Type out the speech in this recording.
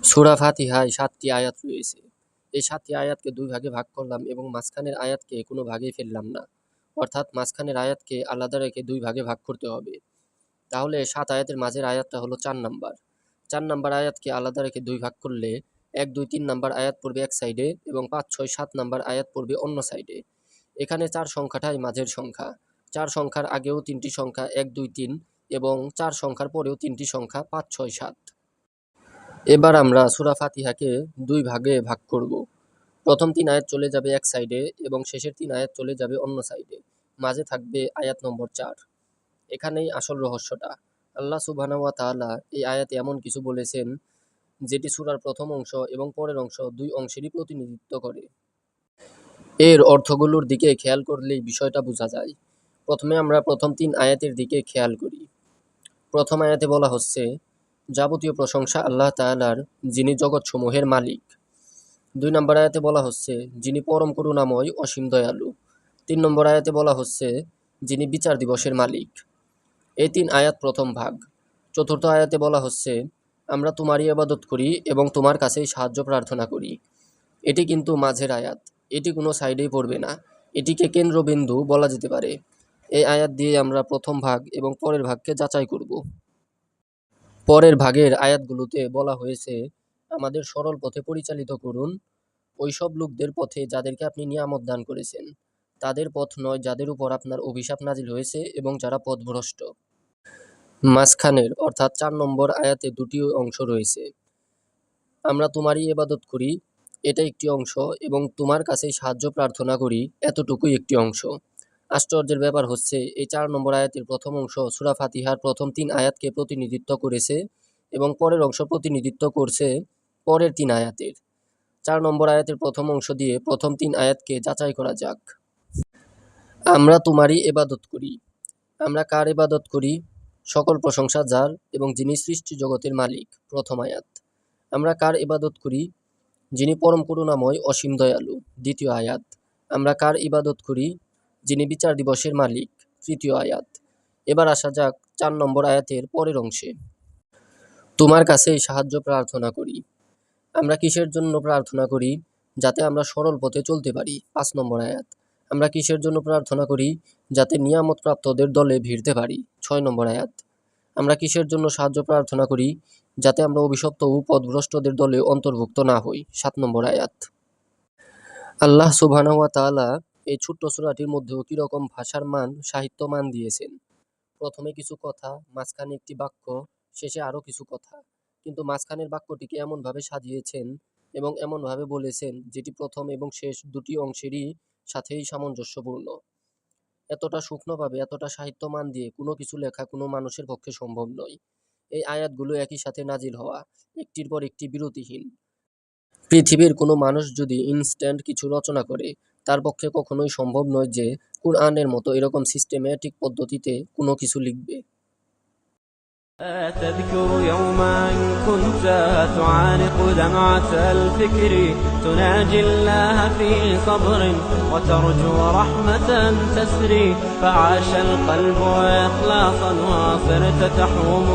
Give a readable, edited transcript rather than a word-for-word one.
সূরা ফাতিহায় ৭টি আয়াত রয়েছে। এই ৭টি আয়াতকে ২ ভাগে ভাগ করলাম এবং মাঝখানের আয়াতকে কোনো ভাগেই ফেললাম না। অর্থাৎ মাঝখানের আয়াতকে আলাদা রেখে ২ ভাগে ভাগ করতে হবে। তাহলে ৭ আয়াতের মাঝের আয়াতটা হলো ৪ নাম্বার। ৪ নাম্বার আয়াতকে আলাদা রেখে ২ ভাগ করলে ১, ২, ৩ নাম্বার আয়াত পড়বে এক সাইডে এবং ৫, ৬, ৭ নাম্বার আয়াত পড়বে অন্য সাইডে। এখানে ৪ সংখ্যাটাই মাঝের সংখ্যা। ৪ সংখ্যার আগেও ৩টি সংখ্যা ১, ২, ৩ এবং ৪ সংখ্যার পরেও ৩টি সংখ্যা ৫, ৬, ৭। এবার আমরা সূরা ফাতিহাকে ২ ভাগে ভাগ করব। প্রথম ৩ আয়াত চলে যাবে এক সাইডে এবং শেষের ৩ আয়াত চলে যাবে অন্য সাইডে। মাঝে থাকবে আয়াত নম্বর ৪। এখানেই আসল রহস্যটা। আল্লাহ সুবহানাহু ওয়া তাআলা এই আয়াতে এমন কিছু বলেছেন যেটি সূরার প্রথম অংশ এবং পরের অংশ ২ অংশেরই প্রতিনিধিত্ব করে। এর অর্থগুলোর দিকে খেয়াল করলেই বিষয়টা বোঝা যায়। প্রথমে আমরা প্রথম ৩ আয়াতের দিকে খেয়াল করি। প্রথম আয়াতে বলা হচ্ছে, যাবতীয় প্রশংসা আল্লাহ তাআলার, যিনি জগৎসমূহের মালিক। ২ নম্বর আয়াতে বলা হচ্ছে, যিনি পরম করুণাময় অসীম দয়ালু। ৩ নম্বর আয়াতে বলা হচ্ছে, যিনি বিচার দিবসের মালিক। এই ৩ আয়াত প্রথম ভাগ। চতুর্থ আয়াতে বলা হচ্ছে, আমরা তোমারই ইবাদত করি এবং তোমার কাছেই সাহায্য প্রার্থনা করি। এটি কিন্তু মাঝের আয়াত। এটি কোনো সাইডেই পড়বে না। এটিকে কেন্দ্রবিন্দু বলা যেতে পারে। এই আয়াত দিয়ে আমরা প্রথম ভাগ এবং পরের ভাগকে যাচাই করব। পরের ভাগের আয়াতগুলোতে বলা হয়েছে, আমাদের সরল পথে পরিচালিত করুন, ওই সব লোকদের পথে যাদেরকে আপনি নিয়ামত দান করেছেন, তাদের পথ নয় যাদের উপর আপনার অভিশাপ নাজিল হয়েছে এবং যারা পথভ্রষ্ট। মাঝখানের অর্থাৎ ৪ নম্বর আয়াতে ২টি অংশ রয়েছে। আমরা তোমারই ইবাদত করি, এটা একটি অংশ, এবং তোমার কাছেই সাহায্য প্রার্থনা করি, এতটুকুই একটি অংশ। আশ্চর্যের ব্যাপার হচ্ছে, এই ৪ নম্বর আয়াতের প্রথম অংশ সূরা ফাতিহার প্রথম ৩ আয়াতকে প্রতিনিধিত্ব করেছে এবং পরের অংশ প্রতিনিধিত্ব করছে পরের ৩ আয়াতের। ৪ নম্বর আয়াতের প্রথম অংশ দিয়ে প্রথম ৩ আয়াতকে যাচাই করা যাক। আমরা তোমারই ইবাদত করি। আমরা কার ইবাদত করি? সকল প্রশংসা যার এবং যিনি সৃষ্টি জগতের মালিক। প্রথম আয়াত। আমরা কার ইবাদত করি? যিনি পরম করুণাময় অসীম দয়ালু। দ্বিতীয় আয়াত। আমরা কার ইবাদত করি? যিনি বিচার দিবসের মালিক। তৃতীয় আয়াত। এবার আসা যাক ৪ নম্বর আয়াতের পরের অংশে। তোমার কাছেই সাহায্য প্রার্থনা করি। আমরা কিসের জন্য প্রার্থনা করি? যাতে আমরা সরল পথে চলতে পারি। ৫ নম্বর আয়াত। আমরা কিসের জন্য প্রার্থনা করি? যাতে নিয়ামত প্রাপ্তদের দলে ভিড়তে পারি। ৬ নম্বর আয়াত। আমরা কিসের জন্য সাহায্য প্রার্থনা করি? যাতে আমরা অভিশপ্ত ও পথভ্রষ্টদের দলে অন্তর্ভুক্ত না হই। ৭ নম্বর আয়াত। আল্লাহ সুবহানাহু ওয়া তাআলা এই ছোট্ট সূরাটির মধ্যেও কীরকম ভাষার মান, সাহিত্য মান দিয়েছেন। প্রথমে কিছু কথা, মাঝখানে একটি বাক্য, শেষে আরও কিছু কথা। কিন্তু মাঝখানের বাক্যটিকে এমনভাবে সাজিয়েছেন এবং এমনভাবে বলেছেন যেটি প্রথম এবং শেষ ২টি অংশেরই সাথেই সামঞ্জস্যপূর্ণ। এতটা সূক্ষ্মভাবে, এতটা সাহিত্য মান দিয়ে কোনো কিছু লেখা কোনো মানুষের পক্ষে সম্ভব নয়। এই আয়াতগুলো একই সাথে নাজিল হওয়া, একটির পর একটি বিরতিহীন। পৃথিবীর কোনো মানুষ যদি ইনস্ট্যান্ট কিছু রচনা করে, তার পক্ষে কখনোই সম্ভব নয় যে কুরআনের মতো এরকম সিস্টেম্যাটিক পদ্ধতিতে কোনো কিছু লিখবে। تذكر يوما كنت تعانق دمعة الفكر تناجي الله في صبر وترجو رحمة تسري فعاش القلب إخلاصا وصرت تحوم